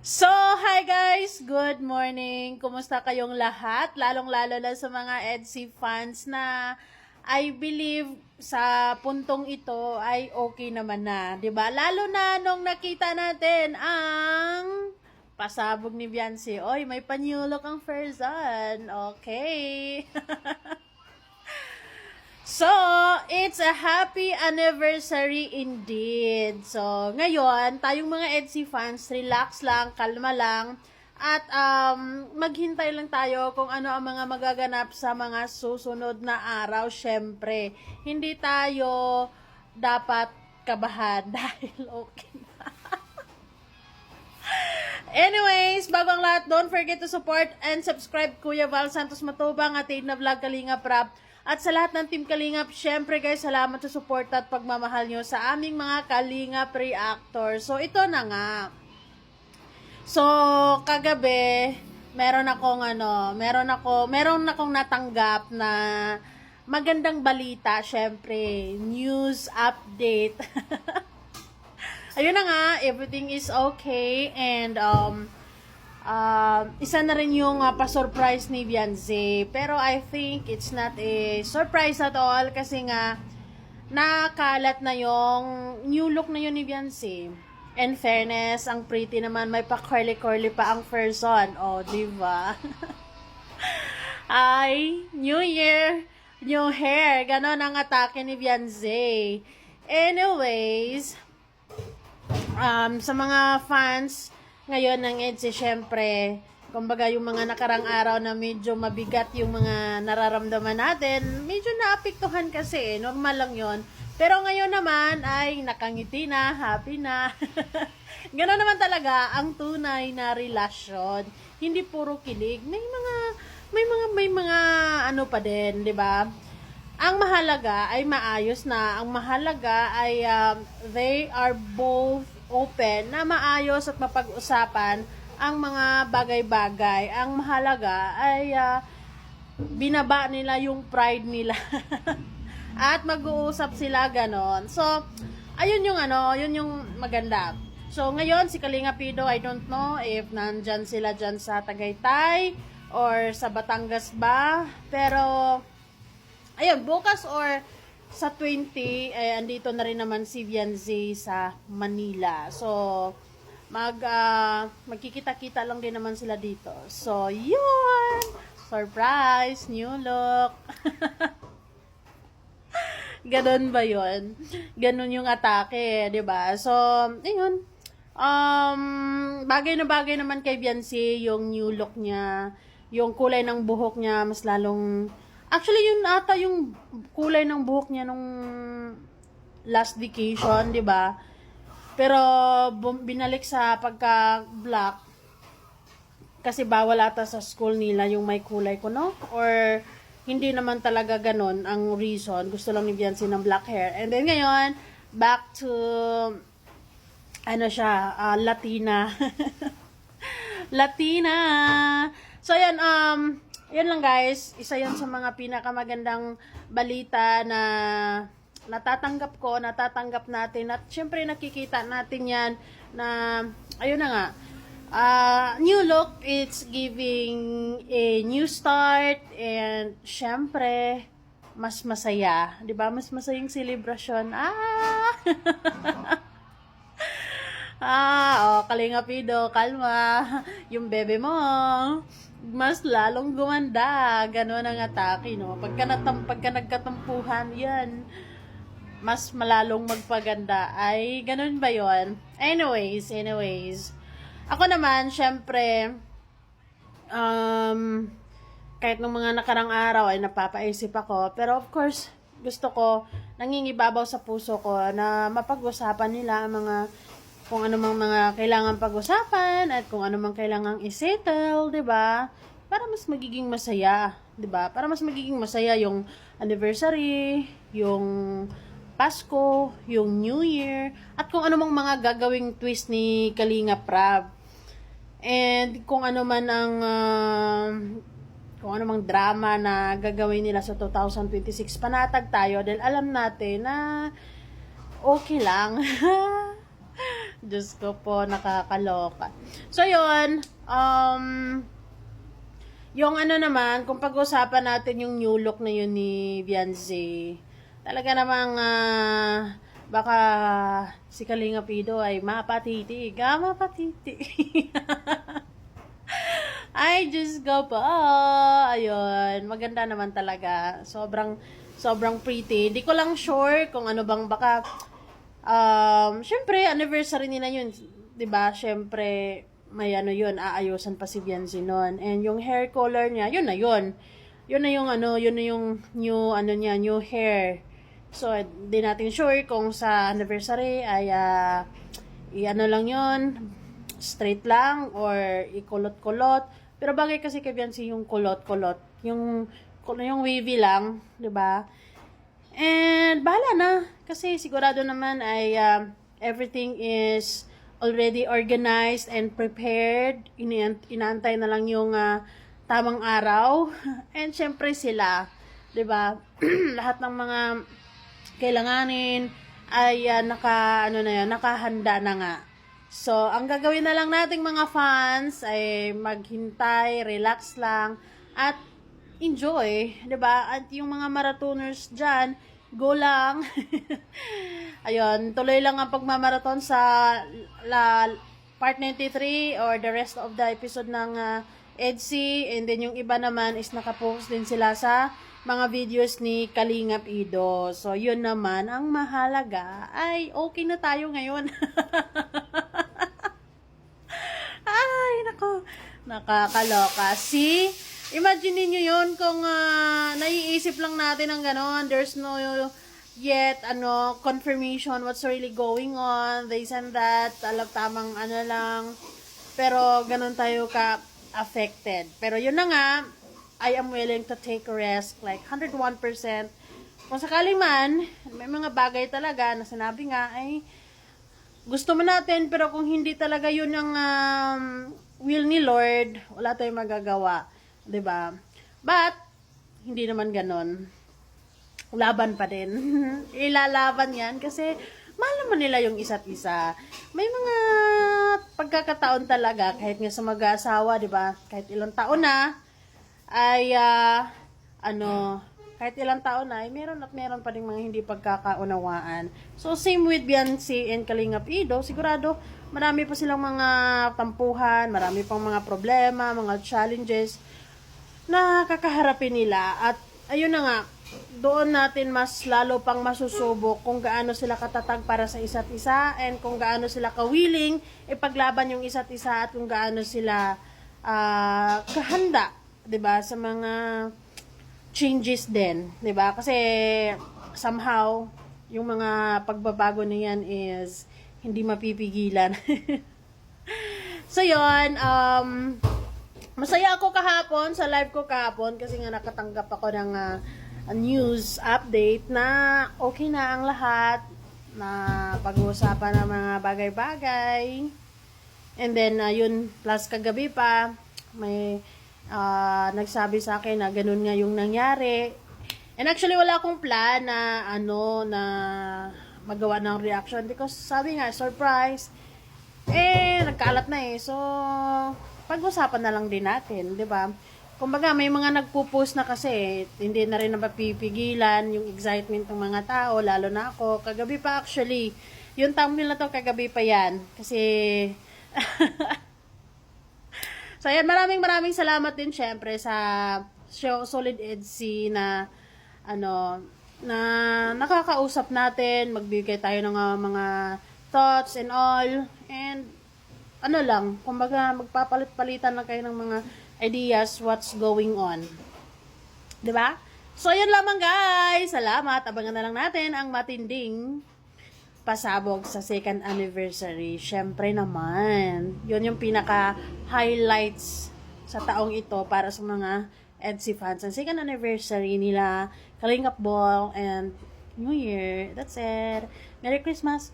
So, hi guys! Good morning! Kumusta kayong lahat? Lalong-lalo na sa mga EDSI fans na I believe sa puntong ito ay okay naman na. 'Di ba? Lalo na nung nakita natin ang pasabog ni Beyonce. Oy, may panyulok ang Ferzan. Okay. So, it's a happy anniversary indeed. So, ngayon, tayong mga EDSI fans, relax lang, kalma lang, at maghintay lang tayo kung ano ang mga magaganap sa mga susunod na araw. Syempre, hindi tayo dapat kabahan dahil okay na. Anyways, bago ang lahat, don't forget to support and subscribe Kuya Val Santos Matubang at Aid na Vlog Kalinga Prab. At sa lahat ng Team Kalingap, syempre guys, salamat sa support at pagmamahal nyo sa aming mga Kalingap reactors. So, ito na nga. So, kagabi, meron akong natanggap na magandang balita, syempre, news update. Ayun na nga, everything is okay and isa na rin yung pa-surprise ni Beyonce. Pero I think it's not a surprise at all kasi nga nakalat na yung new look na yun ni Beyonce. In fairness, ang pretty naman, may pa-curly-curly pa ang Ferzan. Oh, diba? Ay, New Year, new hair. Ganon ang atake ni Beyonce. Anyways, sa mga fans ngayon ng EDSI, syempre, kumbaga yung mga nakarang araw na medyo mabigat yung mga nararamdaman natin, medyo naapektuhan kasi, normal lang yon. Pero ngayon naman ay nakangiti na, happy na. Gano'n naman talaga ang tunay na relasyon. Hindi puro kilig, may mga ano pa din, 'di ba? Ang mahalaga ay maayos na. Ang mahalaga ay they are both open na maayos at mapag-usapan ang mga bagay-bagay. Ang mahalaga ay binaba nila yung pride nila. At mag-uusap sila ganon. So, ayun yung maganda. So, ngayon si Kalinga Pido, I don't know if nandyan sila dyan sa Tagaytay or sa Batangas ba. Pero, ayun, bukas or sa 20, andito na rin naman si Beyonce sa Manila. So, magkikita-kita lang din naman sila dito. So, yun! Surprise! New look! Ganon ba yun? Ganon yung atake, 'di ba? So, ayun. Bagay na bagay naman kay Beyonce yung new look niya, yung kulay ng buhok niya, mas lalong actually, yun ata yung kulay ng buhok niya nung last vacation, di ba? Pero, binalik sa pagka-black kasi bawal ata sa school nila yung may kulay ko, no? Or, hindi naman talaga ganon ang reason. Gusto lang ni Beyonce ng black hair. And then, ngayon, back to, Latina. Latina! So, yan, yan lang guys, isa yan sa mga pinakamagandang balita na natatanggap natin at syempre nakikita natin yan na ayun na nga, new look, it's giving a new start and syempre mas masaya, 'di ba? Mas masayang celebration. Kalinga Pido, kalma. Yung bebe mo, mas lalong gumanda. Ganon ang atake, no? Pagka nagkatampuhan, yan, mas malalong magpaganda. Ay, ganon ba yon? Anyways. Ako naman, syempre, kahit nung mga nakarang araw ay napapaisip ako. Pero of course, gusto ko, nangingibabaw sa puso ko na mapag-usapan nila ang mga kung ano mang mga kailangan pag-usapan at kung ano mang kailangang i-settle, 'di ba? Para mas magiging masaya, 'di ba? Para mas magiging masaya yung anniversary, yung Pasko, yung New Year, at kung ano mang mga gagawing twist ni Kalinga Prab. And kung ano man ang kung ano mang drama na gagawin nila sa 2026, panatag tayo dahil alam natin na okay lang. Diyos ko po, nakakaloka. So, yun, yung ano naman, kung pag-usapan natin yung new look na yun ni Beyonce, talaga namang, baka si Kalinga Pido ay mapatitig. Mapatitig. Ay, Diyos ko po. Ayun, maganda naman talaga. Sobrang pretty. Hindi ko lang sure kung ano bang baka, syempre, anniversary nila yun. 'Di ba? Syempre, may ano yun, aayusan pa si Beyonce nun. And yung hair color niya, yun na yun. Yun na yung ano, yun na yung new, ano niya, new hair. So, di natin sure kung sa anniversary ay, i-ano lang yun, straight lang, or ikulot-kulot. Pero bagay kasi kay Beyonce yung kulot-kulot. Yung wavy lang, di ba? And, bahala na. Kasi sigurado naman ay, everything is already organized and prepared. Inaantay na lang yung tamang araw. And syempre sila, 'di ba? Lahat ng mga kailanganin ay nakahanda na nga. So, ang gagawin na lang nating mga fans ay maghintay, relax lang at enjoy, 'di ba? At yung mga marathoners diyan, go lang. Ayun, tuloy lang ang pagmamarathon sa part 93 or the rest of the episode ng EDC. And then yung iba naman is nakapost din sila sa mga videos ni Kalingap Ido. So, yun naman, ang mahalaga ay okay na tayo ngayon. Ay, nako, nakakaloka. See? Imagine niyo yun kung naiisip lang natin ng ganon. There's no yet confirmation what's really going on, this and that, tamang ano lang, pero ganun tayo ka affected. Pero yun na nga, I am willing to take a risk, like 101%. Kung sakali man, may mga bagay talaga na sinabi nga ay gusto mo natin, pero kung hindi talaga yun ang will ni Lord, wala tayong magagawa, 'di ba? But hindi naman ganon. Laban pa din. Ilalaban yan kasi mahal naman nila yung isa't isa. May mga pagkakataon talaga kahit nga sa mag-aasawa, 'di ba? Kahit ilang taon na ay kahit ilang taon na ay meron pa ding mga hindi pagkakaunawaan. So same with Beyonce and Kalingap Ido, sigurado marami pa silang mga tampuhan, marami pang mga problema, mga challenges na kakaharapin nila. At ayun na nga, doon natin mas lalo pang masusubok kung gaano sila katatag para sa isa't isa and kung gaano sila kawiling ipaglaban yung isa't isa at kung gaano sila kahanda, 'di ba, sa mga changes din, 'di ba? Kasi somehow yung mga pagbabago na yan is hindi mapipigilan. So yon, masaya ako kahapon sa live ko kahapon kasi nga nakatanggap ako ng news update na okay na ang lahat, na pag-uusapan ng mga bagay-bagay. And then yun, plus kagabi pa may nagsabi sa akin na ganun nga yung nangyari. And actually wala akong plan na na magawa ng reaction because sabi nga surprise, nagkalat na so pag-usapan na lang din natin, 'di ba? Kumbaga, may mga nagpo-post na kasi, hindi na rin napapipigilan yung excitement ng mga tao, lalo na ako. Kagabi pa actually, yung thumbnail na to, kagabi pa yan. Kasi, so yan, maraming salamat din syempre sa show Solid EDC na, na nakakausap natin, magbigay tayo ng mga thoughts and all, and kumbaga, magpapalit-palitan lang kayo ng mga ideas what's going on. 'Di ba? So, yun lamang guys. Salamat. Abangan na lang natin ang matinding pasabog sa second anniversary. Syempre naman. Yun yung pinaka-highlights sa taong ito para sa mga EDC fans. Ang second anniversary nila, Kalingap Ball, and New Year. That's it. Merry Christmas.